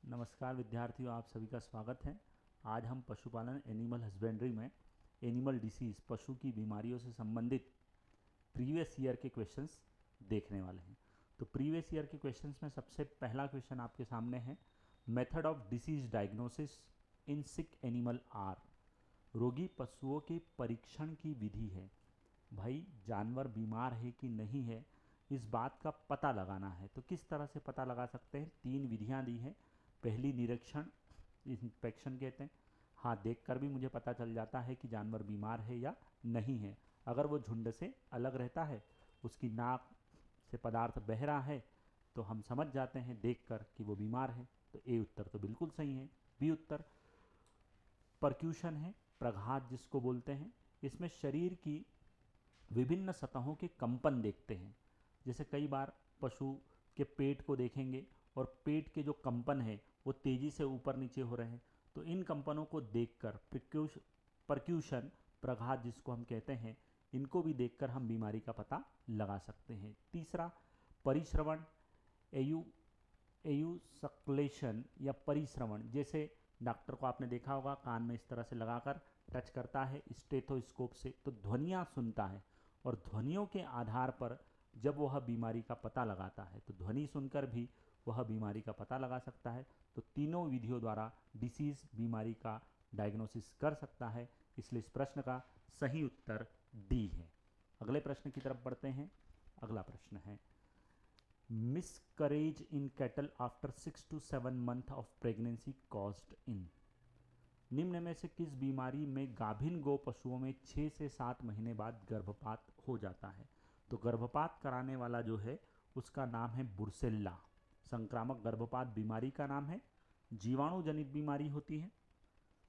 नमस्कार विद्यार्थियों, आप सभी का स्वागत है। आज हम पशुपालन एनिमल हस्बेंड्री में एनिमल डिसीज़ पशु की बीमारियों से संबंधित प्रीवियस ईयर के क्वेश्चंस देखने वाले हैं। तो प्रीवियस ईयर के क्वेश्चंस में सबसे पहला क्वेश्चन आपके सामने है, method of disease diagnosis in sick animal are. रोगी पशुओं के परीक्षण की विधि है। भाई जानवर बीमार है कि नहीं है इस बात का पता लगाना है। तो किस तरह से पता लगा सकते हैं? 3 विधियां दी हैं। पहली निरीक्षण, इंस्पेक्शन कहते हैं। हाँ, देखकर भी मुझे पता चल जाता है कि जानवर बीमार है या नहीं है। अगर वो झुंड से अलग रहता है, उसकी नाक से पदार्थ बह रहा है, तो हम समझ जाते हैं देखकर कि वो बीमार है। तो ए उत्तर तो बिल्कुल सही है। बी उत्तर परक्यूशन है, प्रघात जिसको बोलते हैं। इसमें शरीर की विभिन्न सतहों के कंपन देखते हैं। जैसे कई बार पशु के पेट को देखेंगे और पेट के जो कंपन है वो तेजी से ऊपर नीचे हो रहे हैं, तो इन कंपनों को देखकर परक्यूशन, प्रघात जिसको हम कहते हैं, इनको भी देखकर हम बीमारी का पता लगा सकते हैं। तीसरा परिश्रवण, एयुसक्लेशन या परिश्रवण। जैसे डॉक्टर को आपने देखा होगा, कान में इस तरह से लगाकर टच करता है स्टेथोस्कोप से, तो ध्वनियाँ सुनता है और ध्वनियों के आधार पर जब वह बीमारी का पता लगाता है, तो ध्वनि सुनकर भी वह बीमारी का पता लगा सकता है। तो तीनों विधियों द्वारा डिसीज बीमारी का डायग्नोसिस कर सकता है। इसलिए इस प्रश्न का सही उत्तर डी है। अगले प्रश्न की तरफ बढ़ते हैं। अगला प्रश्न है, miscarriage in cattle after 6 to 7 month of pregnancy caused in. निम्न में से किस बीमारी में गाभिन गो पशुओं में 6 से 7 महीने बाद गर्भपात हो जाता है? तो गर्भपात कराने वाला जो है उसका नाम है बुर्सेल्ला। संक्रामक गर्भपात बीमारी का नाम है, जीवाणु जनित बीमारी होती है।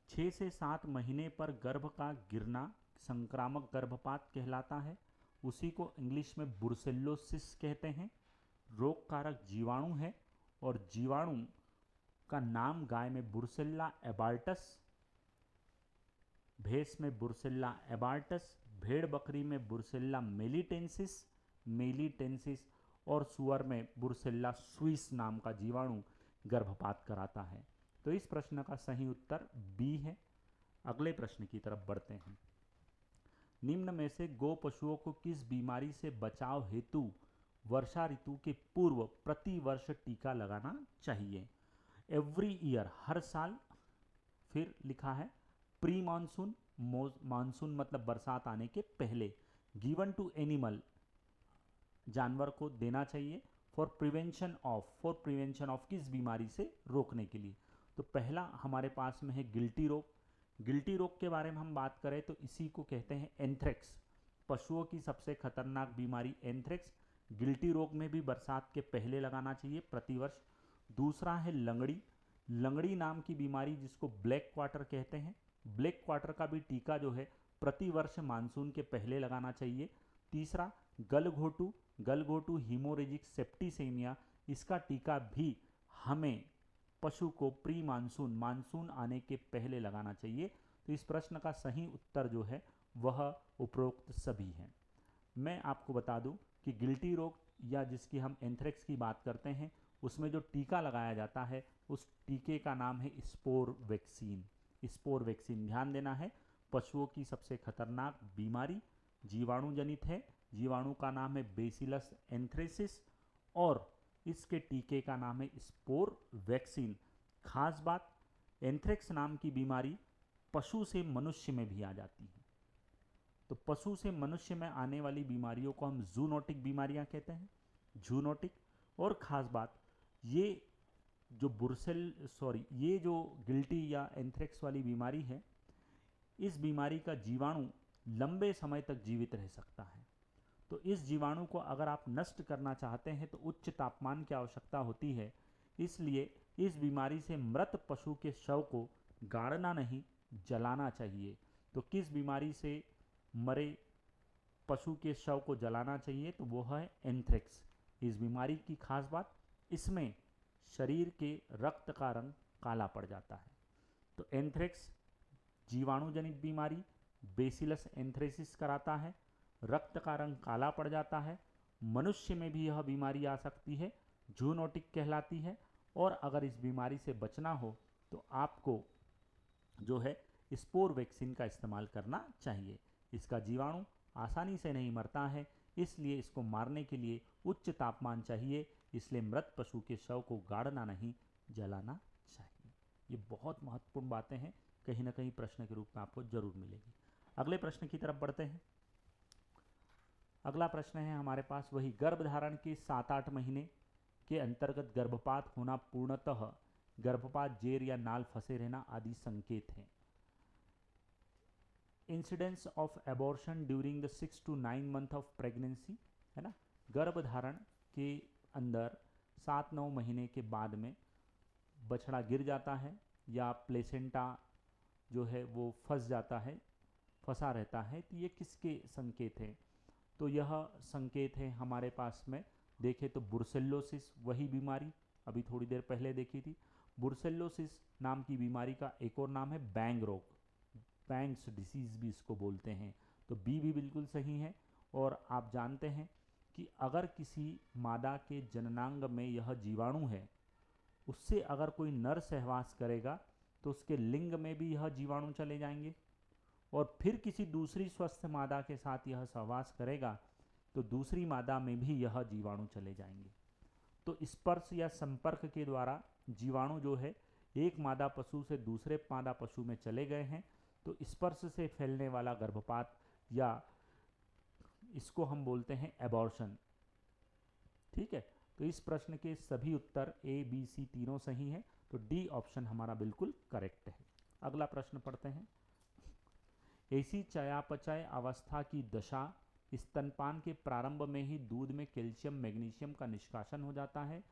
6 से 7 महीने पर गर्भ का गिरना संक्रामक गर्भपात कहलाता है। उसी को इंग्लिश में बुर्सेलोसिस कहते हैं। रोग कारक जीवाणु है और जीवाणु का नाम गाय में बुर्सेल्ला एबार्टस, भैंस में बुर्सेल्ला एबार्टस, भेड़ बकरी में बुर्सेल्ला मेलिटेंसिस और सुअर में बुर्सेल्ला स्विस नाम का जीवाणु गर्भपात कराता है। तो इस प्रश्न का सही उत्तर बी है। अगले प्रश्न की तरफ बढ़ते हैं। निम्न में से गो पशुओं को किस बीमारी से बचाव हेतु वर्षा ऋतु के पूर्व प्रति वर्ष टीका लगाना चाहिए? एवरी ईयर, हर साल। फिर लिखा है प्री मानसून, मानसून मतलब बरसात आने के पहले। गिवन टू एनिमल, जानवर को देना चाहिए। फॉर प्रिवेंशन ऑफ, किस बीमारी से रोकने के लिए? तो पहला हमारे पास में है गिल्टी रोग। गिल्टी रोग के बारे में हम बात करें तो इसी को कहते हैं एंथ्रेक्स। पशुओं की सबसे खतरनाक बीमारी एंथ्रेक्स। गिल्टी रोग में भी बरसात के पहले लगाना चाहिए प्रतिवर्ष। दूसरा है लंगड़ी। लंगड़ी नाम की बीमारी जिसको ब्लैक क्वार्टर कहते हैं, ब्लैक क्वार्टर का भी टीका जो है प्रतिवर्ष मानसून के पहले लगाना चाहिए। तीसरा गलघोटू, गलघोटू हीमोरेजिक सेप्टिसेमिया, इसका टीका भी हमें पशु को प्री मानसून, मानसून आने के पहले लगाना चाहिए। तो इस प्रश्न का सही उत्तर जो है वह उपरोक्त सभी हैं। मैं आपको बता दूं कि गिल्टी रोग या जिसकी हम एंथ्रेक्स की बात करते हैं, उसमें जो टीका लगाया जाता है उस टीके का नाम है स्पोर वैक्सीन। स्पोर वैक्सीन, ध्यान देना है, पशुओं की सबसे खतरनाक बीमारी जीवाणु जनित है। जीवाणु का नाम है बेसिलस एंथ्रेसिस और इसके टीके का नाम है स्पोर वैक्सीन। खास बात, एंथ्रेक्स नाम की बीमारी पशु से मनुष्य में भी आ जाती है। तो पशु से मनुष्य में आने वाली बीमारियों को हम जूनोटिक बीमारियां कहते हैं, जूनोटिक। और ख़ास बात, ये जो गिल्टी या एंथ्रेक्स वाली बीमारी है, इस बीमारी का जीवाणु लंबे समय तक जीवित रह सकता है। तो इस जीवाणु को अगर आप नष्ट करना चाहते हैं तो उच्च तापमान की आवश्यकता होती है। इसलिए इस बीमारी से मृत पशु के शव को गाड़ना नहीं, जलाना चाहिए। तो किस बीमारी से मरे पशु के शव को जलाना चाहिए? तो वो है एंथ्रेक्स। इस बीमारी की खास बात, इसमें शरीर के रक्त का रंग काला पड़ जाता है। तो एंथ्रेक्स जीवाणु जनित बीमारी, बेसिलस एंथ्रेसिस कराता है, रक्त का रंग काला पड़ जाता है। मनुष्य में भी यह बीमारी आ सकती है, जूनोटिक कहलाती है और अगर इस बीमारी से बचना हो तो आपको जो है स्पोर वैक्सीन का इस्तेमाल करना चाहिए। इसका जीवाणु आसानी से नहीं मरता है, इसलिए इसको मारने के लिए उच्च तापमान चाहिए, इसलिए मृत पशु के शव को गाड़ना नहीं, जलाना चाहिए। ये बहुत महत्वपूर्ण बातें हैं, कहीं ना कहीं प्रश्न के रूप में आपको जरूर मिलेगी। अगले प्रश्न की तरफ बढ़ते हैं। अगला प्रश्न है हमारे पास वही, गर्भधारण के 7-8 महीने के अंतर्गत गर्भपात होना पूर्णतः गर्भपात, जेर या नाल फंसे रहना आदि संकेत हैं। Incidence of abortion during the 6 to 9 month of pregnancy, है ना, गर्भधारण के अंदर 7-9 महीने के बाद में बछड़ा गिर जाता है या प्लेसेंटा जो है वो फंस जाता है, फंसा रहता है, तो ये किसके संकेत हैं? तो यह संकेत है हमारे पास में देखें तो ब्रुसेलोसिस, वही बीमारी अभी थोड़ी देर पहले देखी थी। ब्रुसेलोसिस नाम की बीमारी का एक और नाम है बैंग रोग, बैंग्स डिसीज भी इसको बोलते हैं। तो बी भी बिल्कुल सही है। और आप जानते हैं कि अगर किसी मादा के जननांग में यह जीवाणु है, उससे अगर कोई नर सहवास करेगा तो उसके लिंग में भी यह जीवाणु चले जाएंगे, और फिर किसी दूसरी स्वस्थ मादा के साथ यह सहवास करेगा तो दूसरी मादा में भी यह जीवाणु चले जाएंगे। तो स्पर्श या संपर्क के द्वारा जीवाणु जो है एक मादा पशु से दूसरे मादा पशु में चले गए हैं, तो स्पर्श से फैलने वाला गर्भपात या इसको हम बोलते हैं एबॉर्शन। ठीक है, तो इस प्रश्न के सभी उत्तर ए बी सी तीनों सही हैं, तो डी ऑप्शन हमारा बिल्कुल करेक्ट है। अगला प्रश्न पढ़ते हैं। ऐसी चयापचय अवस्था की दशा, स्तनपान के प्रारंभ में ही दूध में कैल्शियम मैग्नीशियम का निष्कासन हो जाता है,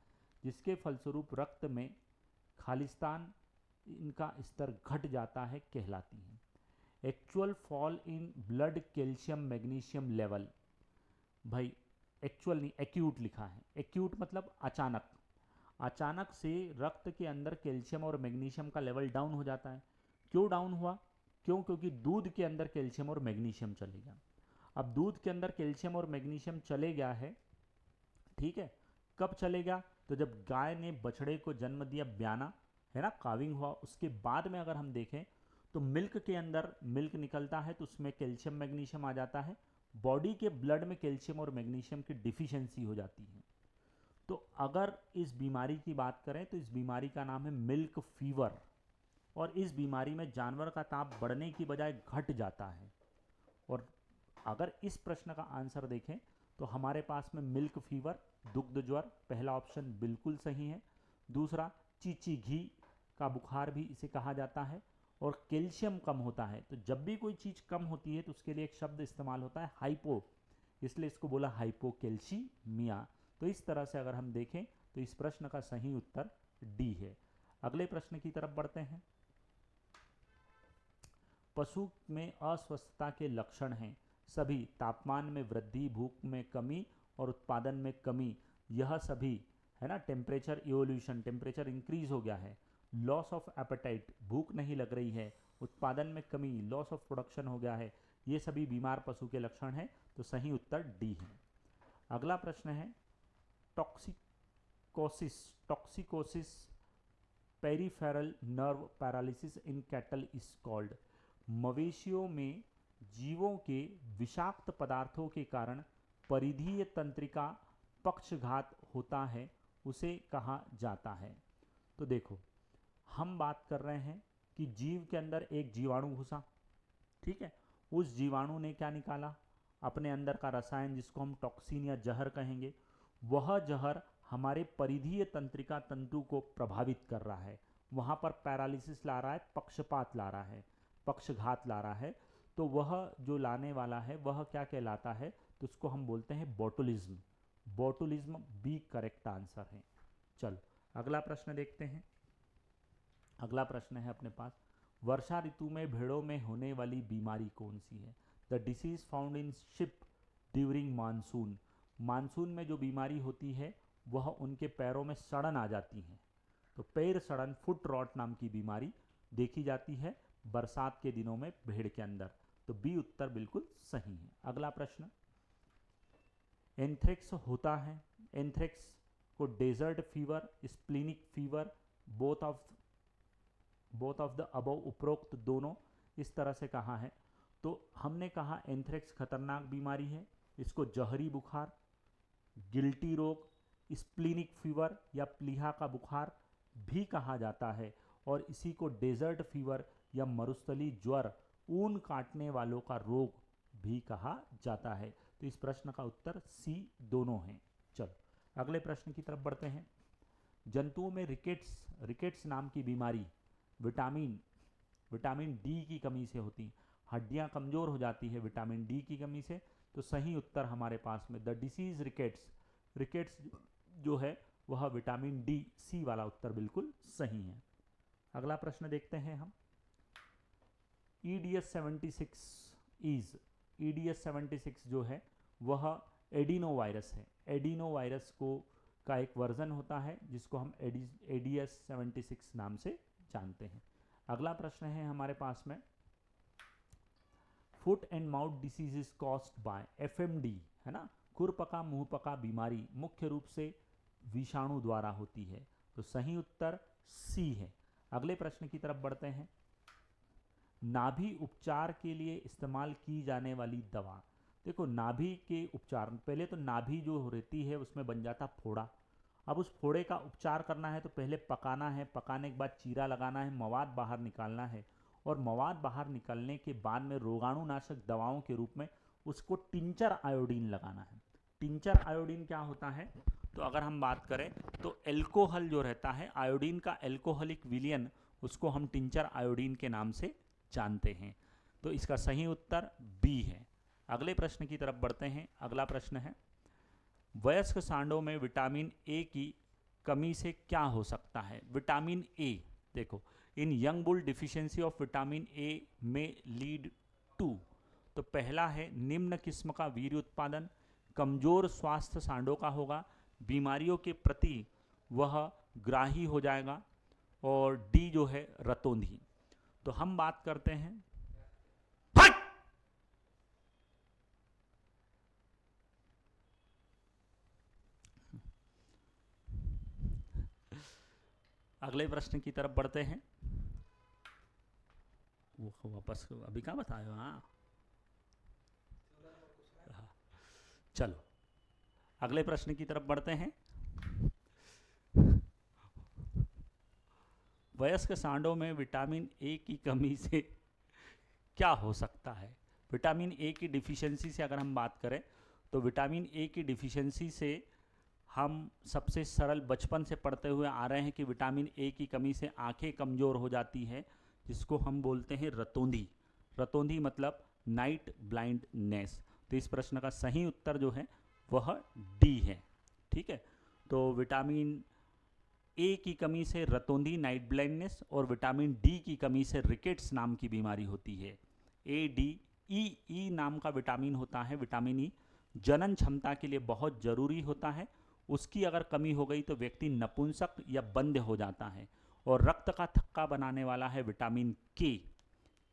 जिसके फलस्वरूप रक्त में खालिस्तान इनका स्तर घट जाता है, कहलाती है। Actual fall in blood calcium magnesium level, भाई एक्चुअल नहीं एक्यूट लिखा है, एक्यूट मतलब अचानक, अचानक से रक्त के अंदर कैल्शियम और मैग्नीशियम का लेवल डाउन हो जाता है। क्यों डाउन हुआ? क्यों? क्योंकि दूध के अंदर कैल्शियम और मैग्नीशियम चले गया। अब दूध के अंदर कैल्शियम और मैग्नीशियम चले गया है, ठीक है, कब चले गया? तो जब गाय ने बछड़े को जन्म दिया, ब्याना, है ना, काविंग हुआ, उसके बाद में अगर हम देखें तो मिल्क के अंदर मिल्क निकलता है तो उसमें कैल्शियम मैग्नीशियम आ जाता है, बॉडी के ब्लड में कैल्शियम और मैग्नीशियम की डिफिशियंसी हो जाती है। तो अगर इस बीमारी की बात करें तो इस बीमारी का नाम है मिल्क फीवर, और इस बीमारी में जानवर का ताप बढ़ने की बजाय घट जाता है। और अगर इस प्रश्न का आंसर देखें तो हमारे पास में मिल्क फीवर, दुग्ध ज्वर, पहला ऑप्शन बिल्कुल सही है। दूसरा चीची घी का बुखार भी इसे कहा जाता है। और कैल्शियम कम होता है, तो जब भी कोई चीज़ कम होती है तो उसके लिए एक शब्द इस्तेमाल होता है हाइपो, इसलिए इसको बोला हाइपोकैल्सीमिया। तो इस तरह से अगर हम देखें तो इस प्रश्न का सही उत्तर डी है। अगले प्रश्न की तरफ बढ़ते हैं। पशु में अस्वस्थता के लक्षण हैं सभी, तापमान में वृद्धि, भूख में कमी और उत्पादन में कमी, यह सभी, है ना, टेम्परेचर इवोल्यूशन, टेम्परेचर इंक्रीज हो गया है, लॉस ऑफ एपेटाइट, भूख नहीं लग रही है, उत्पादन में कमी, लॉस ऑफ प्रोडक्शन हो गया है, ये सभी बीमार पशु के लक्षण हैं, तो सही उत्तर डी है। अगला प्रश्न है toxicosis, toxicosis peripheral nerve paralysis in cattle is called, मवेशियों में जीवों के विषाक्त पदार्थों के कारण परिधीय तंत्रिका पक्षघात होता है, उसे कहा जाता है। तो देखो, हम बात कर रहे हैं कि जीव के अंदर एक जीवाणु घुसा, ठीक है, उस जीवाणु ने क्या निकाला? अपने अंदर का रसायन, जिसको हम टॉक्सिन या जहर कहेंगे। वह जहर हमारे परिधीय तंत्रिका तंतु को प्रभावित कर रहा है, वहाँ पर पैरालिसिस ला रहा है, पक्षपात ला रहा है, पक्षघात ला रहा है। तो वह जो लाने वाला है वह क्या कहलाता है? तो उसको हम बोलते हैं botulism. Botulism B correct answer है। चलो अगला प्रश्न देखते हैं। अगला प्रश्न है अपने पास, वर्षा ऋतु में भेड़ों में होने वाली बीमारी कौन सी है? The disease found in ship during monsoon, monsoon में जो बीमारी होती है वह उनके पैरों में सड़न आ जाती है, तो पैर सड़न, फुट रॉट नाम की बीमारी देखी जाती है बरसात के दिनों में भेड़ के अंदर। तो बी उत्तर बिल्कुल सही है। अगला प्रश्न, एंथ्रेक्स होता है, एंथ्रेक्स को desert fever, splenic fever, both of the above, उपरोक्त दोनों, इस तरह से कहा है। तो हमने कहा एंथ्रेक्स खतरनाक बीमारी है, इसको जहरी बुखार, गिल्टी रोग, स्प्लीनिक फीवर या प्लीहा का बुखार भी कहा जाता है, और इसी को डेजर्ट फीवर या मरुस्थली ज्वर, ऊन काटने वालों का रोग भी कहा जाता है। तो इस प्रश्न का उत्तर सी दोनों हैं। चलो अगले प्रश्न की तरफ बढ़ते हैं। जंतुओं में रिकेट्स नाम की बीमारी विटामिन डी की कमी से होती, हड्डियां कमजोर हो जाती है विटामिन डी की कमी से। तो सही उत्तर हमारे पास में द डिसीज रिकेट्स जो है वह विटामिन डी, सी वाला उत्तर बिल्कुल सही है। अगला प्रश्न देखते हैं हम। EDS 76 जो है वह एडिनो वायरस है। एडिनो वायरस का एक वर्जन होता है जिसको हम ADS 76 नाम से जानते हैं। अगला प्रश्न है हमारे पास में, foot and mouth disease is caused bye FMD, है ना, खुरपका मुंहपका बीमारी मुख्य रूप से विषाणु द्वारा होती है। तो सही उत्तर सी है। अगले प्रश्न की तरफ बढ़ते हैं। नाभि उपचार के लिए इस्तेमाल की जाने वाली दवा। देखो नाभि के उपचार, पहले तो नाभि जो रहती है उसमें बन जाता फोड़ा। अब उस फोड़े का उपचार करना है तो पहले पकाना है, पकाने के बाद चीरा लगाना है, मवाद बाहर निकालना है, और मवाद बाहर निकलने के बाद में रोगाणुनाशक दवाओं के रूप में उसको टिंचर आयोडीन लगाना है। टिंचर आयोडीन क्या होता है, तो अगर हम बात करें तो एल्कोहल जो रहता है, आयोडीन का एल्कोहलिक विलियन, उसको हम टिंचर आयोडीन के नाम से जानते हैं। तो इसका सही उत्तर बी है। अगले प्रश्न की तरफ बढ़ते हैं। अगला प्रश्न है, वयस्क सांडों में विटामिन ए की कमी से क्या हो सकता है। विटामिन ए, देखो, in young bull deficiency of vitamin A में लीड टू, तो पहला है निम्न किस्म का वीर्य उत्पादन, कमजोर स्वास्थ्य सांडों का होगा, बीमारियों के प्रति वह ग्राही हो जाएगा, और डी जो है रतौंधी। तो हम बात करते हैं, अगले प्रश्न की तरफ बढ़ते हैं। वो वापस अभी कहाँ बताया। हाँ चलो अगले प्रश्न की तरफ बढ़ते हैं। वयस्क सांडों में विटामिन ए की कमी से क्या हो सकता है। विटामिन ए की डिफिशियंसी से अगर हम बात करें तो विटामिन ए की डिफिशियंसी से हम सबसे सरल बचपन से पढ़ते हुए आ रहे हैं कि विटामिन ए की कमी से आंखें कमज़ोर हो जाती है, जिसको हम बोलते हैं रतौंधी। रतौंधी मतलब नाइट ब्लाइंडनेस। तो इस प्रश्न का सही उत्तर जो है वह डी है। ठीक है, तो विटामिन ए की कमी से रतौंधी, नाइट ब्लाइंडनेस, और विटामिन डी की कमी से रिकेट्स नाम की बीमारी होती है। ADE नाम का विटामिन होता है, विटामिन ई जनन क्षमता के लिए बहुत जरूरी होता है। उसकी अगर कमी हो गई तो व्यक्ति नपुंसक या बंद हो जाता है। और रक्त का थक्का बनाने वाला है विटामिन के,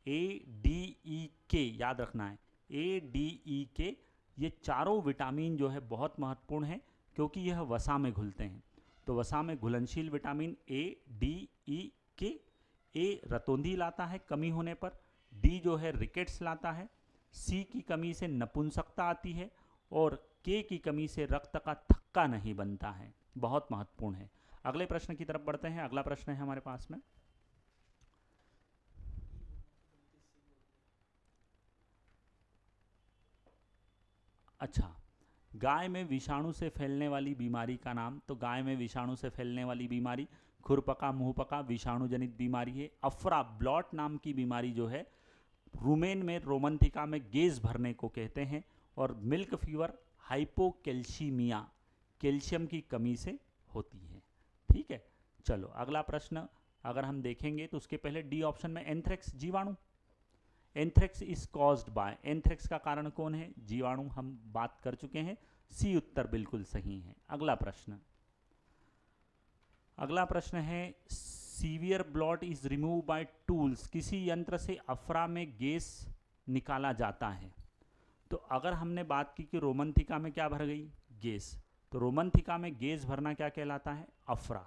ADEK, याद रखना है ADEK। ये चारों विटामिन जो है बहुत महत्वपूर्ण है क्योंकि यह वसा में घुलते हैं। तो वसा में घुलनशील विटामिन ADEK, ए रतौंधी लाता है कमी होने पर, डी जो है रिकेट्स लाता है, सी की कमी से नपुंसकता आती है, और के की कमी से रक्त का थक्का नहीं बनता है। बहुत महत्वपूर्ण है। अगले प्रश्न की तरफ बढ़ते हैं। अगला प्रश्न है हमारे पास में, अच्छा, गाय में विषाणु से फैलने वाली बीमारी का नाम। तो गाय में विषाणु से फैलने वाली बीमारी खुरपका मुंहपका विषाणु जनित बीमारी है। अफरा ब्लॉट नाम की बीमारी जो है रूमेन में रोमंथिका में गेज भरने को कहते हैं। और मिल्क फीवर हाइपोकैल्सीमिया, कैल्शियम की कमी से होती है। ठीक है, चलो अगला प्रश्न अगर हम देखेंगे तो उसके पहले डी ऑप्शन में एंथ्रेक्स, जीवाणु। Anthrax is caused bye, anthrax का कारण कौन है, जीवाणु, हम बात कर चुके हैं। सी उत्तर बिल्कुल सही है। अगला प्रश्न है severe blot is remove by tools, किसी यंत्र से अफरा में गैस निकाला जाता है। तो अगर हमने बात की कि रोमंथिका में क्या भर गई, गैस, तो रोमन-थिका में गैस भरना क्या कहलाता है? अफरा।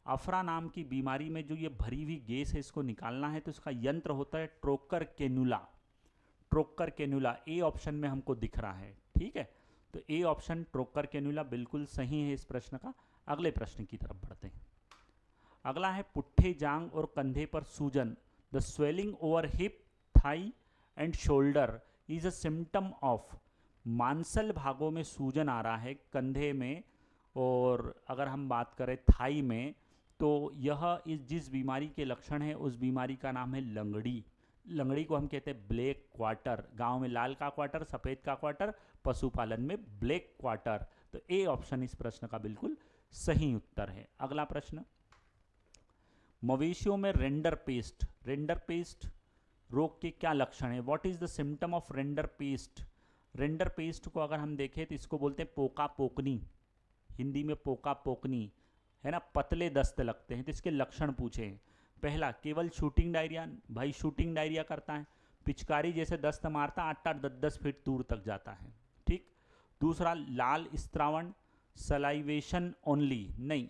अफरा नाम की बीमारी में जो ये भरी हुई गैस है इसको निकालना है तो इसका यंत्र होता है trocar cannula. Trocar cannula A option में हमको दिख रहा है, ठीक है। तो ए ऑप्शन ट्रोकर कैनुला बिल्कुल सही है इस प्रश्न का। अगले प्रश्न की तरफ बढ़ते हैं। अगला है पुट्ठे जांग और कंधे पर सूजन। The swelling over hip, thigh and shoulder is a symptom of. मांसल भागों में सूजन आ रहा है, कंधे में, और अगर हम बात करें थाई में, तो यह इस जिस बीमारी के लक्षण है उस बीमारी का नाम है लंगड़ी। लंगड़ी को हम कहते हैं ब्लैक क्वार्टर। गांव में लाल का क्वार्टर, सफ़ेद का क्वार्टर, पशुपालन में ब्लैक क्वार्टर। तो ए ऑप्शन इस प्रश्न का बिल्कुल सही उत्तर है। अगला प्रश्न, मवेशियों में रेंडर पेस्ट। रेंडर पेस्ट रोग के क्या लक्षण है? What is the symptom of render paste? Render paste को अगर हम देखें तो इसको बोलते हैं पोका पोकनी, हिंदी में पोका पोकनी, है ना। पतले दस्त लगते हैं। तो इसके लक्षण पूछे हैं। पहला, केवल शूटिंग डायरिया। भाई शूटिंग डायरिया करता है, पिचकारी जैसे दस्त मारता, 8-8 10-10 फीट दूर तक जाता है, ठीक। दूसरा, लाल स्त्रावण, सलाइवेशन ओनली, नहीं,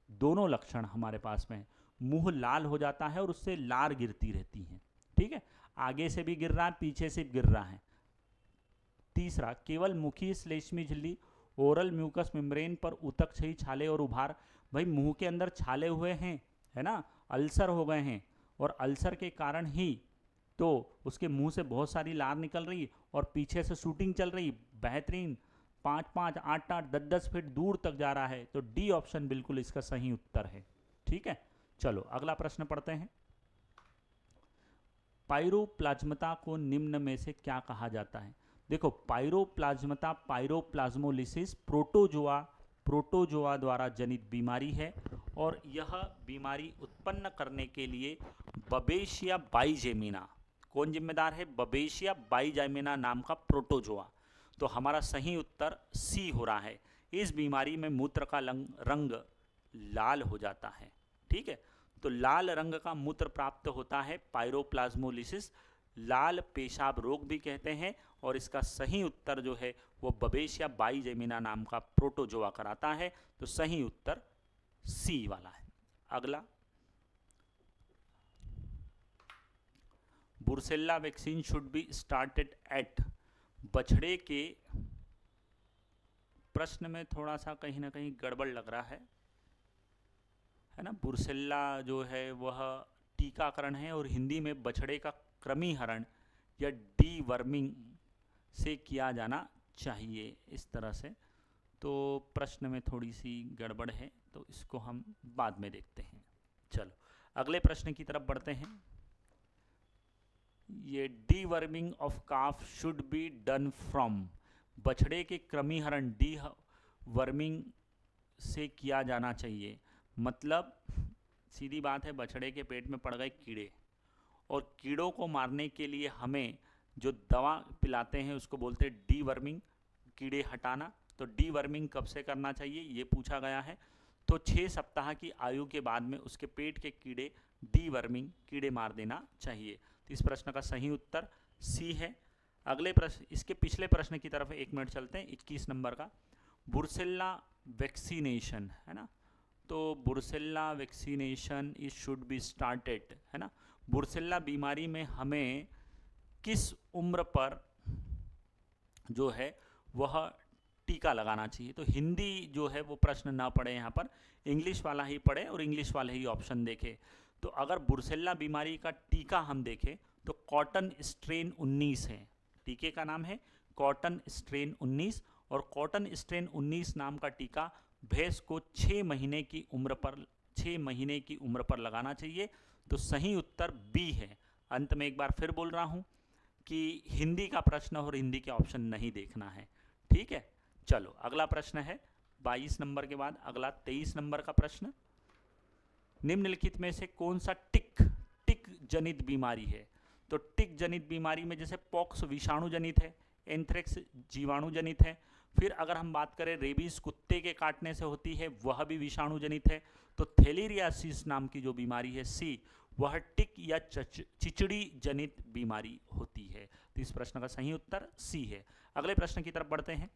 दोनों लक्षण हमारे पास में है। मुंह लाल हो जाता है और उससे लार गिरती रहती है, ठीक है, आगे से भी गिर रहा है, पीछे से भी गिर रहा है। तीसरा, केवल मुखी श्लेष्मी झिल्ली, ओरल म्यूकस मेम्ब्रेन पर ऊतक छई छाले और उभार। भाई मुंह के अंदर छाले हुए हैं, है ना, अल्सर हो गए हैं, और अल्सर के कारण ही तो उसके मुंह से बहुत सारी लार निकल रही और पीछे से शूटिंग चल रही, बेहतरीन, 5-5, 8-8, 10-10 फीट दूर तक जा रहा है। तो डी ऑप्शन बिल्कुल इसका सही उत्तर है, ठीक है। चलो अगला प्रश्न पढ़ते हैं। पाइरोप्लाज्मता को निम्न में से क्या कहा जाता है? देखो, पाइरोप्लाज्मता, पाइरोप्लाज्मोलिसिस प्रोटोजोआ द्वारा जनित बीमारी है, और यह बीमारी उत्पन्न करने के लिए बबेशिया बाइजेमिना, कौन जिम्मेदार है? बबेशिया बाइजेमिना नाम का प्रोटोजोआ। तो हमारा सही उत्तर सी हो रहा है। इस बीमारी में मूत्र का रंग लाल हो जाता है, ठीक है। तो लाल रंग का मूत्र प्राप्त होता है पाइरोप्लाज्मोलिसिस, लाल पेशाब रोग भी कहते हैं, और इसका सही उत्तर जो है वो बबेशिया बाइजेमिना नाम का प्रोटोजोआ कराता है। तो सही उत्तर सी वाला है। अगला, brucella vaccine should be started at. बछड़े के प्रश्न में थोड़ा सा कहीं ना कहीं गड़बड़ लग रहा है ना। बुर्सेल्ला जो है वह टीकाकरण है, और हिंदी में बछड़े का कृमिहरण या डीवर्मिंग से किया जाना चाहिए, इस तरह से। तो प्रश्न में थोड़ी सी गड़बड़ है, तो इसको हम बाद में देखते हैं। चलो अगले प्रश्न की तरफ बढ़ते हैं। ये deworming of calf should be done from. बछड़े के कृमिहरण डीवर्मिंग से किया जाना चाहिए। मतलब सीधी बात है, बछड़े के पेट में पड़ गए कीड़े, और कीड़ों को मारने के लिए हमें जो दवा पिलाते हैं उसको बोलते हैं डीवर्मिंग, कीड़े हटाना। तो डीवर्मिंग कब से करना चाहिए ये पूछा गया है। तो 6 सप्ताह की आयु के बाद में उसके पेट के कीड़े डीवर्मिंग, कीड़े मार देना चाहिए। तो इस प्रश्न का सही उत्तर सी है। अगले प्रश्न, इसके पिछले प्रश्न की तरफ 1 मिनट चलते हैं। 21 नंबर का, बुर्सेल्ला वैक्सीनेशन, है ना। तो brucella vaccination is should be started, है ना। बुर्सेल्ला बीमारी में हमें किस उम्र पर जो है वह टीका लगाना चाहिए? तो हिंदी जो है वो प्रश्न ना पढ़े यहाँ पर, इंग्लिश वाला ही पढ़े और इंग्लिश वाले ही ऑप्शन देखे। तो अगर बुर्सेल्ला बीमारी का टीका हम देखें तो कॉटन स्ट्रेन 19 है, टीके का नाम है कॉटन स्ट्रेन 19, और कॉटन स्ट्रेन 19 नाम का टीका भैंस को 6 महीने की उम्र पर लगाना चाहिए। तो सही उत्तर बी है। अंत में एक बार फिर बोल रहा हूँ कि हिंदी का प्रश्न और हिंदी के ऑप्शन नहीं देखना है, ठीक है। चलो अगला प्रश्न है 22 नंबर के बाद अगला 23 नंबर का प्रश्न। निम्नलिखित में से कौन सा टिक जनित बीमारी है? तो टिक जनित बीमारी में जैसे पॉक्स विषाणु जनित है, एंथ्रेक्स जीवाणु जनित है, फिर अगर हम बात करें रेबीज कुत्ते के काटने से होती है, वह भी विषाणु जनित है। तो थैलेरियासिस नाम की जो बीमारी है सी, वह टिक या चिचड़ी जनित बीमारी होती है। तो इस प्रश्न का सही उत्तर सी है। अगले प्रश्न की तरफ बढ़ते हैं।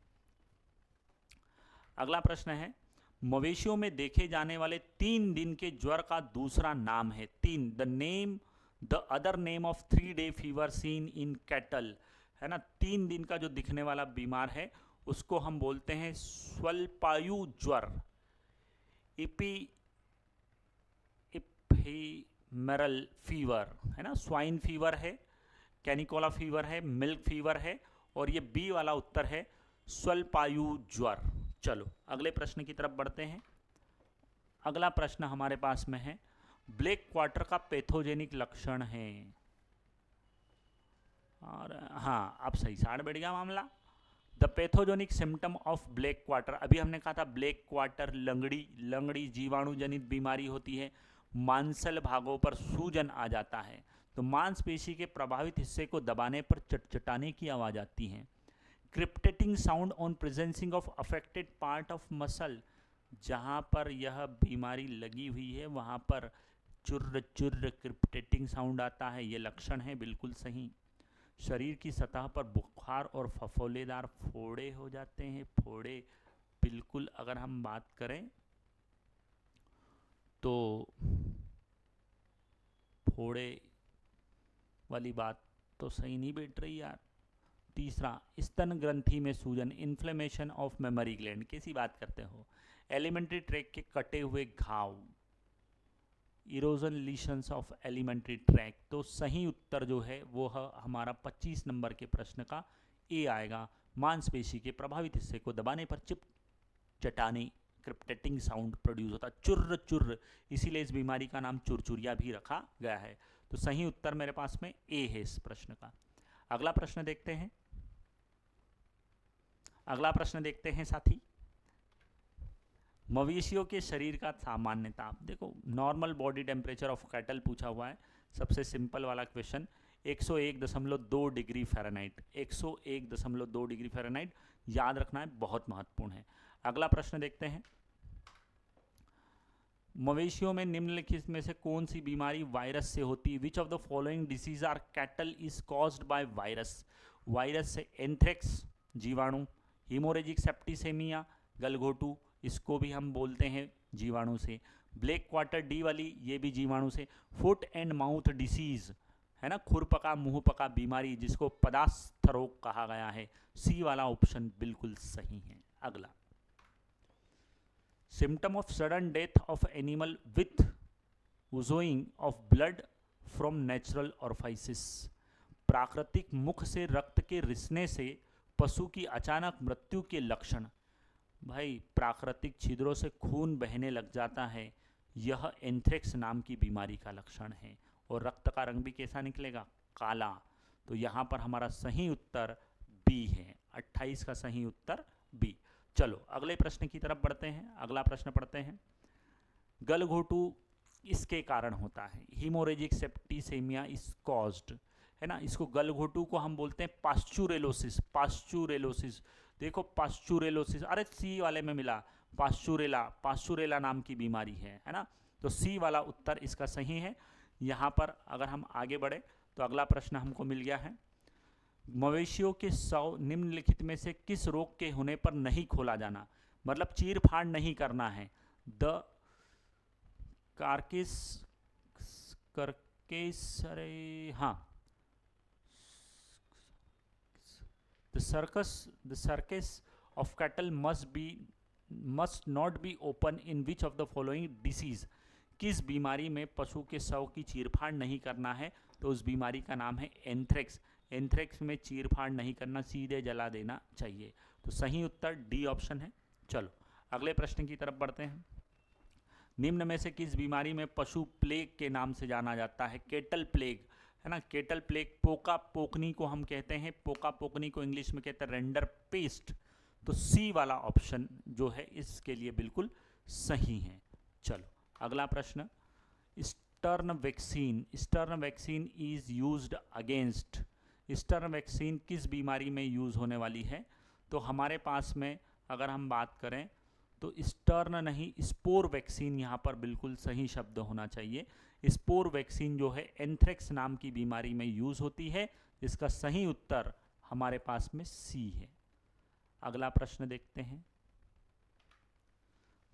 अगला प्रश्न है, मवेशियों में देखे जाने वाले 3 दिन के ज्वर का दूसरा नाम है। 3, the other name of 3-day fever seen in cattle, है ना। 3 दिन का जो दिखने वाला बीमार है उसको हम बोलते हैं स्वल्पायु ज्वर, इपीमेरल फीवर, है ना। स्वाइन फीवर है, कैनिकोला फीवर है, मिल्क फीवर है, और ये बी वाला उत्तर है स्वल्पायु ज्वर। चलो अगले प्रश्न की तरफ बढ़ते हैं। अगला प्रश्न हमारे पास में है, ब्लैक क्वार्टर का पैथोजेनिक लक्षण है। और हाँ, अब सही साइड बैठ गया मामला। The pathogenic symptom of black quarter, अभी हमने कहा था ब्लैक क्वार्टर लंगड़ी जीवाणु जनित बीमारी होती है। मांसल भागों पर सूजन आ जाता है, तो मांसपेशी के प्रभावित हिस्से को दबाने पर चटचटाने की आवाज आती है। Crepitating sound on pressing of affected part of muscle, जहाँ पर यह बीमारी लगी हुई है वहाँ पर चुर्र चुर्र क्रिप्टेटिंग साउंड आता है, ये लक्षण है, बिल्कुल सही। शरीर की सतह पर बुखार और फफोलेदार फोड़े हो जाते हैं, फोड़े, बिल्कुल। अगर हम बात करें तो फोड़े वाली बात तो सही नहीं बैठ रही यार। तीसरा, स्तन ग्रंथि में सूजन, इन्फ्लेमेशन ऑफ मेमोरी ग्लैंड, कैसी बात करते हो। एलिमेंट्री ट्रैक के कटे हुए घाव, इरोजन लीशंस ऑफ एलिमेंट्री ट्रैक। तो सही उत्तर जो है वो है हमारा 25 नंबर के प्रश्न का ए आएगा। मांसपेशी के प्रभावित हिस्से को दबाने पर चिप चटाने, क्रिप्टेटिंग साउंड प्रोड्यूस होता, चुर्र चुर्र, इसीलिए इस बीमारी का नाम चुरचुरिया भी रखा गया है। तो सही उत्तर मेरे पास में ए है इस प्रश्न का। अगला प्रश्न देखते हैं। अगला प्रश्न देखते हैं साथी, मवेशियों के शरीर का सामान्य ताप। देखो, normal body temperature of cattle पूछा हुआ है, सबसे सिंपल वाला question. 101.2 degree Fahrenheit, 101.2 degree Fahrenheit याद रखना है, बहुत महत्वपूर्ण है। अगला प्रश्न देखते हैं, मवेशियों में निम्नलिखित में से कौन सी बीमारी वायरस से होती है। Which of the following disease are cattle is caused by virus. Virus से एंथ्रेक्स जीवाणु, हीमोरेजिक सेप्टिसेमिया गलघोटू, इसको भी हम बोलते हैं जीवाणु से। ब्लैक क्वार्टर डी वाली, ये भी जीवाणु से। फुट एंड माउथ डिसीज, है ना, खुरपका मुंह पका बीमारी, जिसको पदास्थ रोग कहा गया है। सी वाला ऑप्शन बिल्कुल सही है। अगला, symptom of sudden death of animal with oozing of blood from natural orifice. प्राकृतिक मुख से रक्त के रिसने से पशु की अचानक मृत्यु के लक्षण। भाई, प्राकृतिक छिद्रों से खून बहने लग जाता है, यह एंथ्रेक्स नाम की बीमारी का लक्षण है। और रक्त का रंग भी कैसा निकलेगा, काला। तो यहाँ पर हमारा सही उत्तर बी है, 28 का सही उत्तर बी। चलो अगले प्रश्न की तरफ बढ़ते हैं। अगला प्रश्न पढ़ते हैं, गलघोटू इसके कारण होता है। हीमोरेजिक सेप्टिसेमिया इज कॉज्ड, है ना, इसको गलघोटू को हम बोलते हैं पास्चुरेलोसिस। पास्चुरेलोसिस, देखो पास्चुरेलोसिस, अरे सी वाले में मिला, पास्चुरेला नाम की बीमारी है ना। तो सी वाला उत्तर इसका सही है। यहाँ पर अगर हम आगे बढ़े तो अगला प्रश्न हमको मिल गया है, मवेशियों के शव निम्नलिखित में से किस रोग के होने पर नहीं खोला जाना। मतलब चीर फाड़ नहीं करना है। द कार्किस अरे हाँ, The circus of cattle must not be open in which of the following disease। किस बीमारी में पशु के शव की चीरफाड़ नहीं करना है, तो उस बीमारी का नाम है एंथ्रेक्स। एंथ्रेक्स में चीरफाड़ नहीं करना, सीधे जला देना चाहिए। तो सही उत्तर डी ऑप्शन है। चलो अगले प्रश्न की तरफ बढ़ते हैं। निम्न में से किस बीमारी में पशु प्लेग के नाम से जाना जाता है। केटल प्लेग, है ना, केटल प्लेग। पोका पोकनी को हम कहते हैं, पोका पोकनी को इंग्लिश में कहते हैं रेंडर पेस्ट। तो सी वाला ऑप्शन जो है इसके लिए बिल्कुल सही है। चलो अगला प्रश्न, stern vaccine is used against. Stern vaccine किस बीमारी में यूज होने वाली है। तो हमारे पास में अगर हम बात करें तो स्टर्न नहीं, स्पोर वैक्सीन यहाँ पर बिल्कुल सही शब्द होना चाहिए। स्पोर वैक्सीन जो है एंथ्रेक्स नाम की बीमारी में यूज होती है। इसका सही उत्तर हमारे पास में सी है। अगला प्रश्न देखते हैं,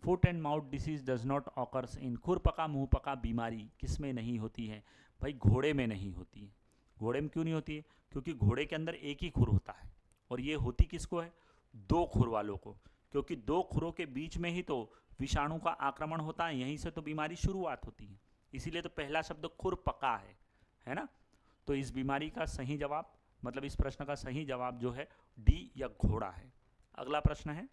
foot and mouth disease does not occurs in, खुरपका मुंहपका बीमारी किस में नहीं होती है? भाई घोड़े में नहीं होती है। घोड़े में क्यों नहीं होती है? क्योंकि घोड़े के अंदर एक ही खुर होता है, और ये होती किसको है? दो खुर वालों को, क्योंकि दो खुरों के बीच में ही तो विषाणु का आक्रमण होता है, यहीं से तो बीमारी शुरुआत होती है। इसीलिए तो पहला शब्द खुरपका है ना? तो इस बीमारी का सही जवाब, मतलब इस प्रश्न का सही जवाब जो है डी या घोड़ा है। अगला प्रश्न है,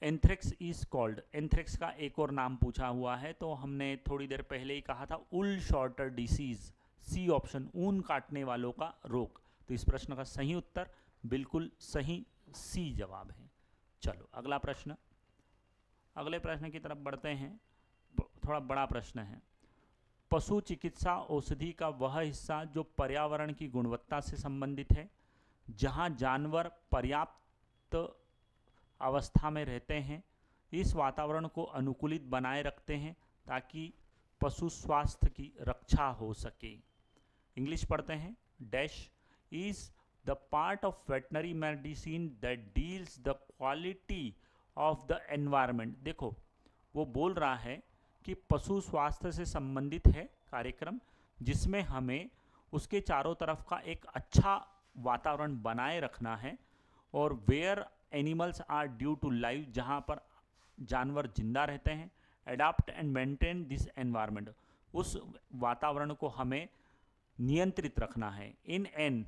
एंथ्रेक्स इज कॉल्ड, एंथ्रेक्स का एक और नाम पूछा हुआ है, तो हमने थोड़ी देर पहले ही कहा था उल शॉर्टर डिसीज, सी ऑप्शन, ऊन काटने वालों का रोग। तो इस प्रश्न का सही उत्तर बिल्कुल सही सी जवाब है। चलो अगला प्रश्न, अगले प्रश्न की तरफ बढ़ते हैं। थोड़ा बड़ा प्रश्न है, पशु चिकित्सा औषधि का वह हिस्सा जो पर्यावरण की गुणवत्ता से संबंधित है, जहां जानवर पर्याप्त अवस्था में रहते हैं, इस वातावरण को अनुकूलित बनाए रखते हैं ताकि पशु स्वास्थ्य की रक्षा हो सके। इंग्लिश पढ़ते हैं। Dash is the part of veterinary medicine that deals the quality of the environment. देखो वो बोल रहा है कि पशु स्वास्थ्य से संबंधित है कार्यक्रम, जिसमें हमें उसके चारों तरफ का एक अच्छा वातावरण बनाए रखना है, और where animals are due to life, जहाँ पर जानवर जिंदा रहते हैं, adopt and maintain this environment, उस वातावरण को हमें नियंत्रित रखना है। In an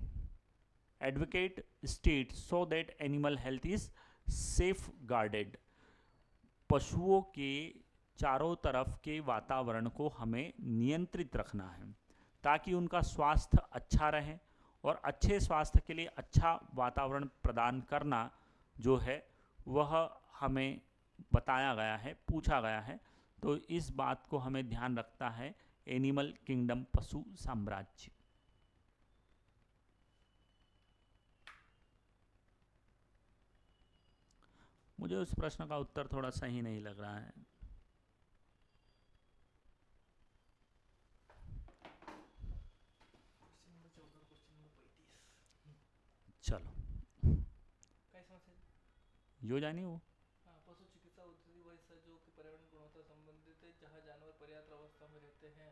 advocate state so that animal health is safeguarded, पशुओं के चारों तरफ के वातावरण को हमें नियंत्रित रखना है ताकि उनका स्वास्थ्य अच्छा रहे, और अच्छे स्वास्थ्य के लिए अच्छा वातावरण प्रदान करना जो है वह हमें बताया गया है, पूछा गया है। तो इस बात को हमें ध्यान रखता है एनिमल किंगडम, पशु साम्राज्य। मुझे उस प्रश्न का उत्तर थोड़ा सही नहीं लग रहा है। चलो यो जानी वो पशु चिकित्सा औषधि वह हिस्सा जो कि पर्यावरण गुणवत्ता संबंधित है, जहाँ जानवर पर्याप्त अवस्था में रहते हैं,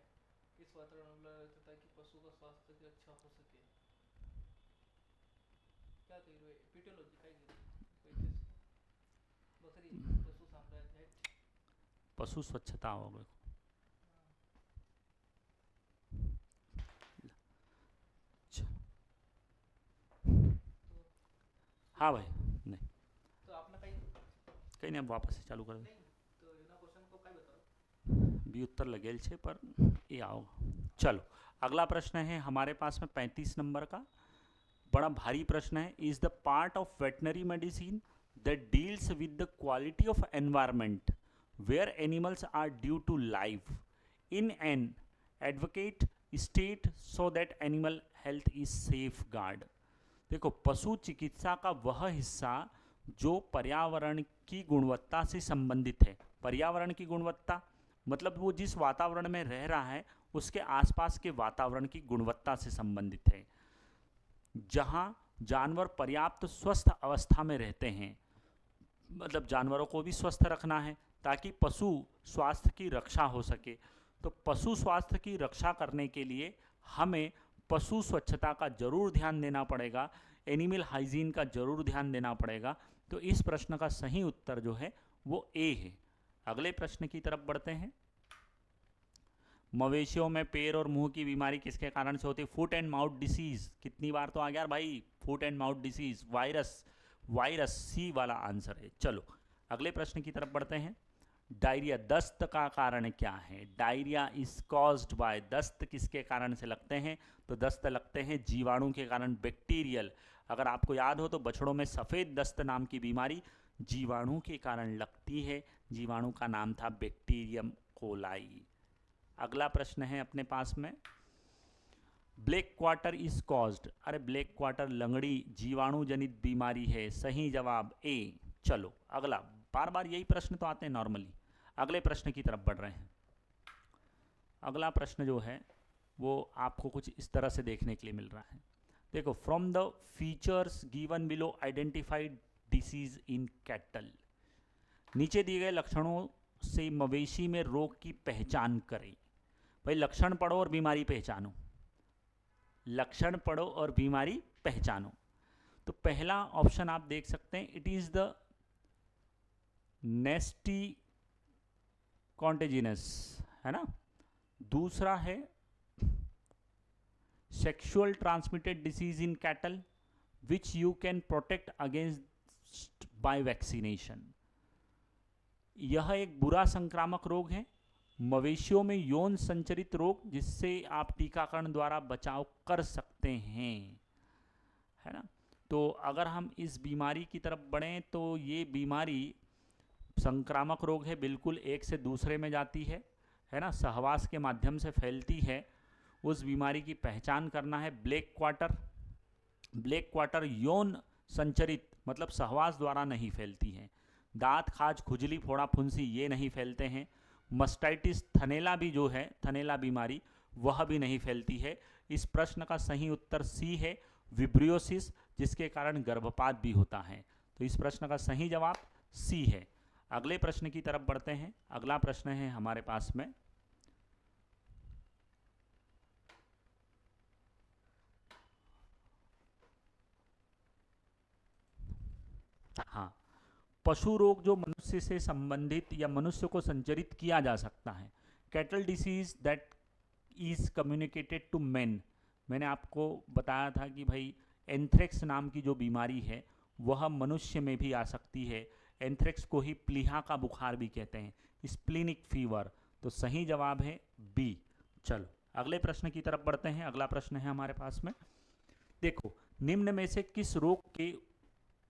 इस वातावरण में ताकि पशु का स्वास्थ्य की अच्छा हो सके। क्या कह रहे हो? एपिटोलॉजी क्या कह रहे हो? बकरी पशु साम्राज्य है, पशु स्वच्छता हो गई। हाँ भाई, नहीं तो आपने कहीं नहीं, अब वापस से चालू कर दे। तो एना क्वेश्चन को क्या बताओ बी उत्तर लगेल छे पर ये आओ। चलो अगला प्रश्न है हमारे पास में 35 नंबर का, बड़ा भारी प्रश्न है। Is the part of veterinary medicine that deals with the quality of environment where animals are due to life in an advocate state so that animal health is safeguard. देखो पशु चिकित्सा का वह हिस्सा जो पर्यावरण की गुणवत्ता से संबंधित है। पर्यावरण की गुणवत्ता मतलब वो जिस वातावरण में रह रहा है उसके आसपास के वातावरण की गुणवत्ता से संबंधित है, जहां जानवर पर्याप्त स्वस्थ अवस्था में रहते हैं, मतलब जानवरों को भी स्वस्थ रखना है ताकि पशु स्वास्थ्य की रक्षा हो सके। तो पशु स्वास्थ्य की रक्षा करने के लिए हमें पशु स्वच्छता का जरूर ध्यान देना पड़ेगा, एनिमल हाइजीन का जरूर ध्यान देना पड़ेगा। तो इस प्रश्न का सही उत्तर जो है वो ए है। अगले प्रश्न की तरफ बढ़ते हैं। मवेशियों में पैर और मुंह की बीमारी किसके कारण से होती है? Foot and mouth disease. कितनी बार तो आ गया भाई, foot and mouth disease, virus, virus C वाला आंसर है। चलो अगले प्रश्न की तरफ बढ़ते हैं। डायरिया, दस्त का कारण क्या है? डायरिया इज कॉज्ड बाय, दस्त किसके कारण से लगते हैं? तो दस्त लगते हैं जीवाणु के कारण, बैक्टीरियल। अगर आपको याद हो तो बछड़ों में सफ़ेद दस्त नाम की बीमारी जीवाणु के कारण लगती है, जीवाणु का नाम था बैक्टीरियम कोलाई। अगला प्रश्न है अपने पास में, ब्लैक क्वार्टर इज कॉज्ड, अरे ब्लैक क्वार्टर लंगड़ी जीवाणु जनित बीमारी है, सही जवाब ए। चलो अगला, बार बार यही प्रश्न तो आते हैं नॉर्मली। अगले प्रश्न की तरफ बढ़ रहे हैं। अगला प्रश्न जो है वो आपको कुछ इस तरह से देखने के लिए मिल रहा है। देखो, from the features given below identified disease in cattle. नीचे दिए गए लक्षणों से मवेशी में रोग की पहचान करें। भाई लक्षण पढ़ो और बीमारी पहचानो, लक्षण पढ़ो और बीमारी पहचानो। तो पहला ऑप्शन आप देख सकते हैं, इट इज द नेस्टी कॉन्टेजिनस, है ना। दूसरा है sexual transmitted disease in cattle which you can protect against by vaccination. यह एक बुरा संक्रामक रोग है, मवेशियों में यौन संचरित रोग जिससे आप टीकाकरण द्वारा बचाव कर सकते हैं, है ना। तो अगर हम इस बीमारी की तरफ बढ़ें तो ये बीमारी संक्रामक रोग है, बिल्कुल एक से दूसरे में जाती है ना, सहवास के माध्यम से फैलती है। उस बीमारी की पहचान करना है। ब्लैक क्वार्टर, ब्लैक क्वार्टर यौन संचरित मतलब सहवास द्वारा नहीं फैलती है। दांत, खाज, खुजली, फोड़ा, फुंसी ये नहीं फैलते हैं। मस्टाइटिस थनैला भी जो है, थनैला बीमारी, वह भी नहीं फैलती है। इस प्रश्न का सही उत्तर सी है, विब्रियोसिस, जिसके कारण गर्भपात भी होता है। तो इस प्रश्न का सही जवाब सी है। अगले प्रश्न की तरफ बढ़ते हैं। अगला प्रश्न है हमारे पास में, हाँ, पशु रोग जो मनुष्य से संबंधित या मनुष्य को संचरित किया जा सकता है। Cattle disease that is communicated to man. मैंने आपको बताया था कि भाई एंथ्रेक्स नाम की जो बीमारी है वह मनुष्य में भी आ सकती है। एंथ्रेक्स को ही प्लीहा का बुखार भी कहते हैं, स्प्लिनिक फीवर। तो सही जवाब है बी। चलो अगले प्रश्न की तरफ बढ़ते हैं। अगला प्रश्न है हमारे पास में, देखो, निम्न में से किस रोग के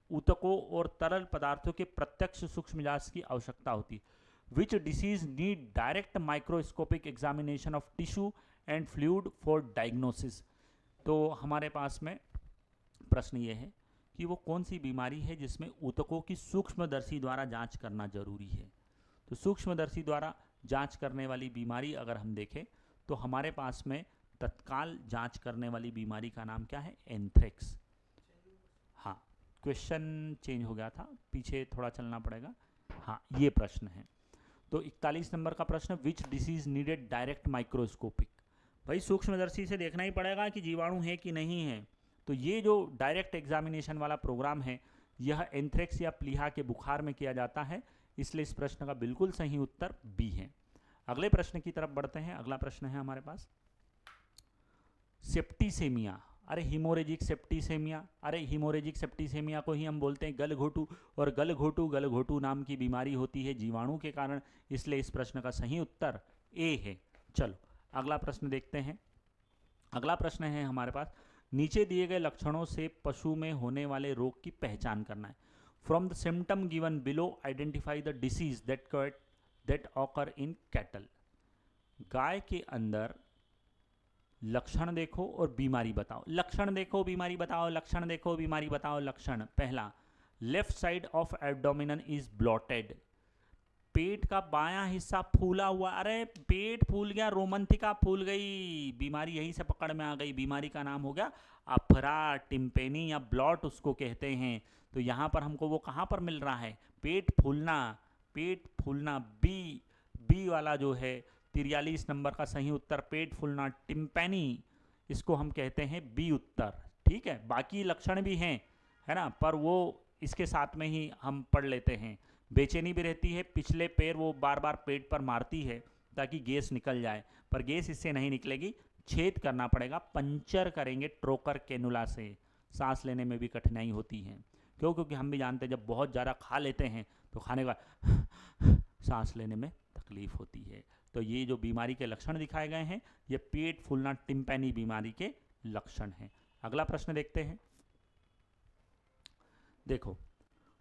ऊतकों और तरल पदार्थों के प्रत्यक्ष सूक्ष्म जांच की आवश्यकता होती है? Which disease need direct microscopic examination of tissue and fluid for diagnosis. तो हमारे पास में प्रश्न ये है कि वो कौन सी बीमारी है जिसमें ऊतकों की सूक्ष्मदर्शी द्वारा जांच करना जरूरी है। तो सूक्ष्मदर्शी द्वारा जांच करने वाली बीमारी अगर हम देखें तो हमारे पास में तत्काल जांच करने वाली बीमारी का नाम क्या है? एंथ्रेक्स। हाँ, क्वेश्चन चेंज हो गया था, पीछे थोड़ा चलना पड़ेगा। हाँ, ये प्रश्न है। तो 41 नंबर का प्रश्न, which disease needed direct microscopic. भाई सूक्ष्मदर्शी से देखना ही पड़ेगा कि जीवाणु है कि नहीं है। तो ये जो डायरेक्ट एग्जामिनेशन वाला प्रोग्राम है यह एंथ्रेक्स या प्लीहा के बुखार में किया जाता है, इसलिए इस प्रश्न का बिल्कुल सही उत्तर बी है। अगले प्रश्न की तरफ बढ़ते हैं। अगला प्रश्न है हमारे पास, सेप्टिसेमिया। अरे हिमोरेजिक सेप्टिसेमिया, अरे हिमोरेजिक सेप्टिसेमिया को ही हम बोलते हैं गलघोटू, और गलघोटू नाम की बीमारी होती है जीवाणु के कारण, इसलिए इस प्रश्न का सही उत्तर ए है। चलो अगला प्रश्न देखते हैं। अगला प्रश्न है हमारे पास, नीचे दिए गए लक्षणों से पशु में होने वाले रोग की पहचान करना है। From the symptom given below identify the disease that occur in cattle. गाय के अंदर लक्षण देखो और बीमारी बताओ। लक्षण देखो, बीमारी बताओ, लक्षण देखो, बीमारी बताओ। लक्षण, पहला, left side of abdominal is bloated. पेट का बायां हिस्सा फूला हुआ। अरे पेट फूल गया, रोमंथिका फूल गई, बीमारी यहीं से पकड़ में आ गई। बीमारी का नाम हो गया अफरा टिम्पेनी या ब्लॉट उसको कहते हैं। तो यहाँ पर हमको वो कहाँ पर मिल रहा है? पेट फूलना, पेट फूलना। बी वाला जो है 43 नंबर का सही उत्तर पेट फूलना, टिम्पेनी, इसको हम कहते हैं बी उत्तर। ठीक है, बाकी लक्षण भी हैं, है ना, पर वो इसके साथ में ही हम पढ़ लेते हैं। बेचैनी भी रहती है, पिछले पैर वो बार बार पेट पर मारती है ताकि गैस निकल जाए, पर गैस इससे नहीं निकलेगी, छेद करना पड़ेगा, पंचर करेंगे ट्रोकर कैनुला से। सांस लेने में भी कठिनाई होती है। क्यों? क्योंकि हम भी जानते हैं जब बहुत ज़्यादा खा लेते हैं तो खाने के बाद सांस लेने में तकलीफ होती है। तो ये जो बीमारी के लक्षण दिखाए गए हैं ये पेट फूलना टिम्पेनी बीमारी के लक्षण हैं। अगला प्रश्न देखते हैं। देखो,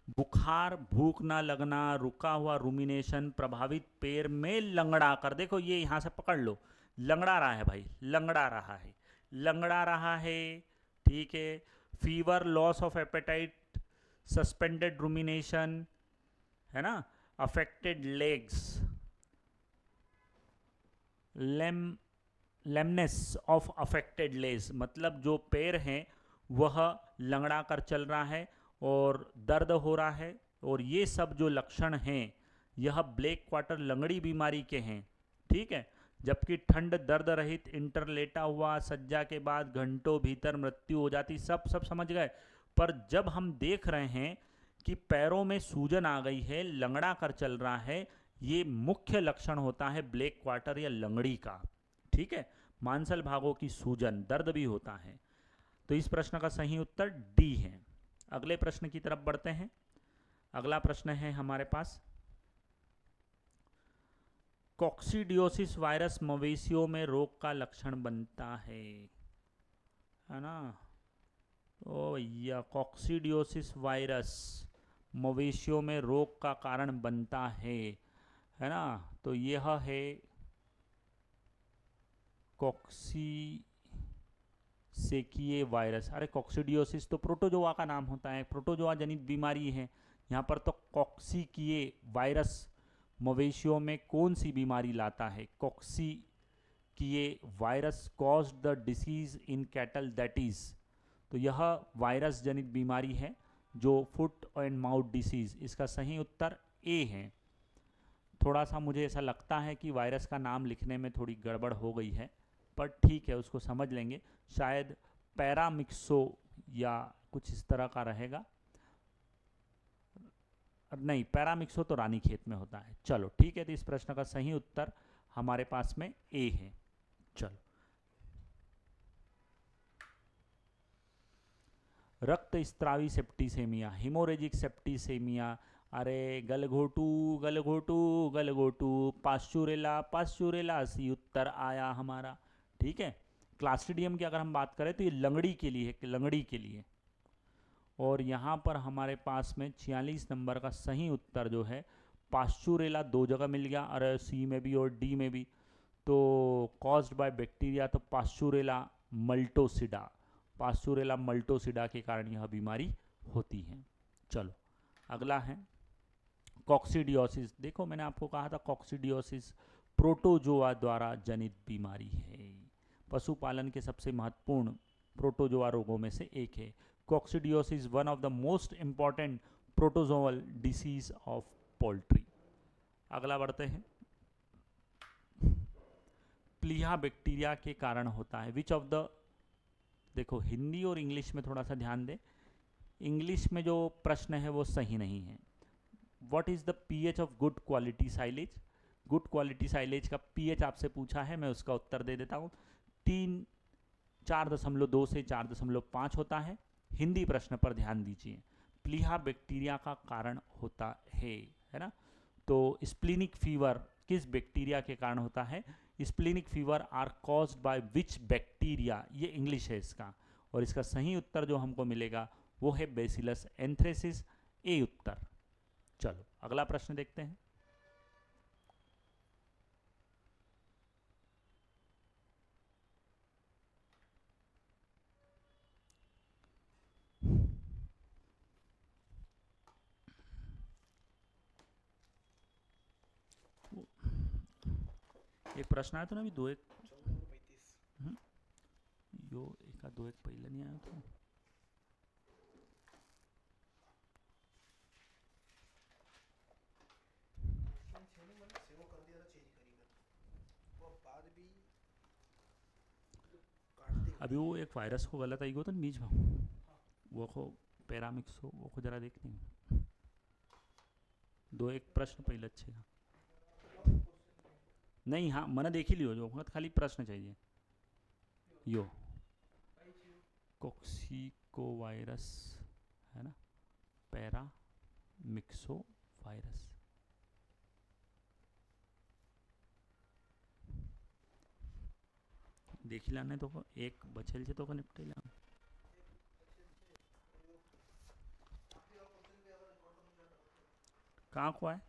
बुखार, भूख ना लगना, रुका हुआ रूमिनेशन, प्रभावित पैर में लंगड़ा कर। देखो ये यहां से पकड़ लो, लंगड़ा रहा है भाई, लंगड़ा रहा है, लंगड़ा रहा है। ठीक है, fever, loss of appetite, suspended rumination, है ना, affected legs, lameness of affected legs, मतलब जो पैर हैं वह लंगड़ा कर चल रहा है और दर्द हो रहा है, और ये सब जो लक्षण हैं यह ब्लैक क्वार्टर लंगड़ी बीमारी के हैं, ठीक है। जबकि ठंड दर्द रहित इंटर लेटा हुआ सज्जा के बाद घंटों भीतर मृत्यु हो जाती, सब समझ गए। पर जब हम देख रहे हैं कि पैरों में सूजन आ गई है, लंगड़ा कर चल रहा है, ये मुख्य लक्षण होता है ब्लैक क्वार्टर या लंगड़ी का, ठीक है। मांसल भागों की सूजन, दर्द भी होता है। तो इस प्रश्न का सही उत्तर डी है। अगले प्रश्न की तरफ बढ़ते हैं। अगला प्रश्न है हमारे पास, कॉक्सीडियोसिस वायरस मवेशियों में रोग का लक्षण बनता है ना। ओ भैया, कॉक्सीडियोसिस वायरस मवेशियों में रोग का कारण बनता है ना। तो यह है कॉक्सीसेकिए वायरस। अरे कॉक्सीडियोसिस तो प्रोटोजोआ का नाम होता है, प्रोटोजोआ जनित बीमारी है। यहाँ पर तो कॉक्सीकिए वायरस मवेशियों में कौन सी बीमारी लाता है? Coxsackie virus cause the disease in cattle, that is. तो यह वायरस जनित बीमारी है जो फुट एंड माउथ डिसीज, इसका सही उत्तर ए है। थोड़ा सा मुझे ऐसा लगता है कि वायरस का नाम लिखने में थोड़ी गड़बड़ हो गई है, पर ठीक है, उसको समझ लेंगे। शायद पैरामिक्सो या कुछ इस तरह का रहेगा। नहीं, पैरामिक्सो तो रानीखेत में होता है। चलो ठीक है, तो इस प्रश्न का सही उत्तर हमारे पास में ए है। चलो, रक्त स्त्रावी सेप्टिसेमिया, हिमोरेजिक सेप्टिसेमिया, अरे गलघोटू गलघोटू गलघोटू, पास्चुरेला पास्चुरेला, सी उत्तर आया हमारा, ठीक है। क्लास्ट्रीडियम की अगर हम बात करें तो ये लंगड़ी के लिए है, लंगड़ी के लिए। और यहाँ पर हमारे पास में 46 नंबर का सही उत्तर जो है पास्चुरेला, दो जगह मिल गया, अरे सी में भी और डी में भी। तो कॉज्ड बाय बैक्टीरिया, तो पास्चुरेला मल्टोसिडा, पास्चुरेला मल्टोसिडा के कारण यह बीमारी होती है। चलो अगला है कॉक्सीडियोसिस। देखो मैंने आपको कहा था कॉक्सीडियोसिस प्रोटोजोआ द्वारा जनित बीमारी है। पशुपालन के सबसे महत्वपूर्ण प्रोटोजोआ रोगों में से एक है। Coccidiosis one of the most important protozoal disease of poultry. अगला बढ़ते हैं, प्लीहा बैक्टीरिया के कारण होता है। विच ऑफ द, देखो हिंदी और इंग्लिश में थोड़ा सा ध्यान दें। इंग्लिश में जो प्रश्न है वो सही नहीं है। What is the pH of good quality silage? Good quality silage का पीएच आपसे पूछा है, मैं उसका उत्तर दे देता हूँ। 4.2 से 4.5 होता है। हिंदी प्रश्न पर ध्यान दीजिए। प्लीहा बैक्टीरिया का कारण होता है ना। तो स्प्लीनिक फीवर किस बैक्टीरिया के कारण होता है? Splenic fever are caused by which bacteria, ये इंग्लिश है इसका। और इसका सही उत्तर जो हमको मिलेगा वो है बेसिलस एंथ्रेसिस, ए उत्तर। चलो अगला प्रश्न देखते हैं। एक प्रश्न आया था ना अभी, दो एक यो एक दो एक पहले नहीं आया था। अभी वो एक वायरस को गलत आई गो तो बीच में वो को पैरामिक्स हो, वो को जरा देखनी। दो एक प्रश्न पहले अच्छे था नहीं, हाँ मैंने देख ही लियो, जो खाली प्रश्न चाहिए। यो कॉक्सिको वायरस है ना, पैरामिक्सो वायरस। देखी लाने तो एक बचेल से तो निपटे ला। कहाँ को है?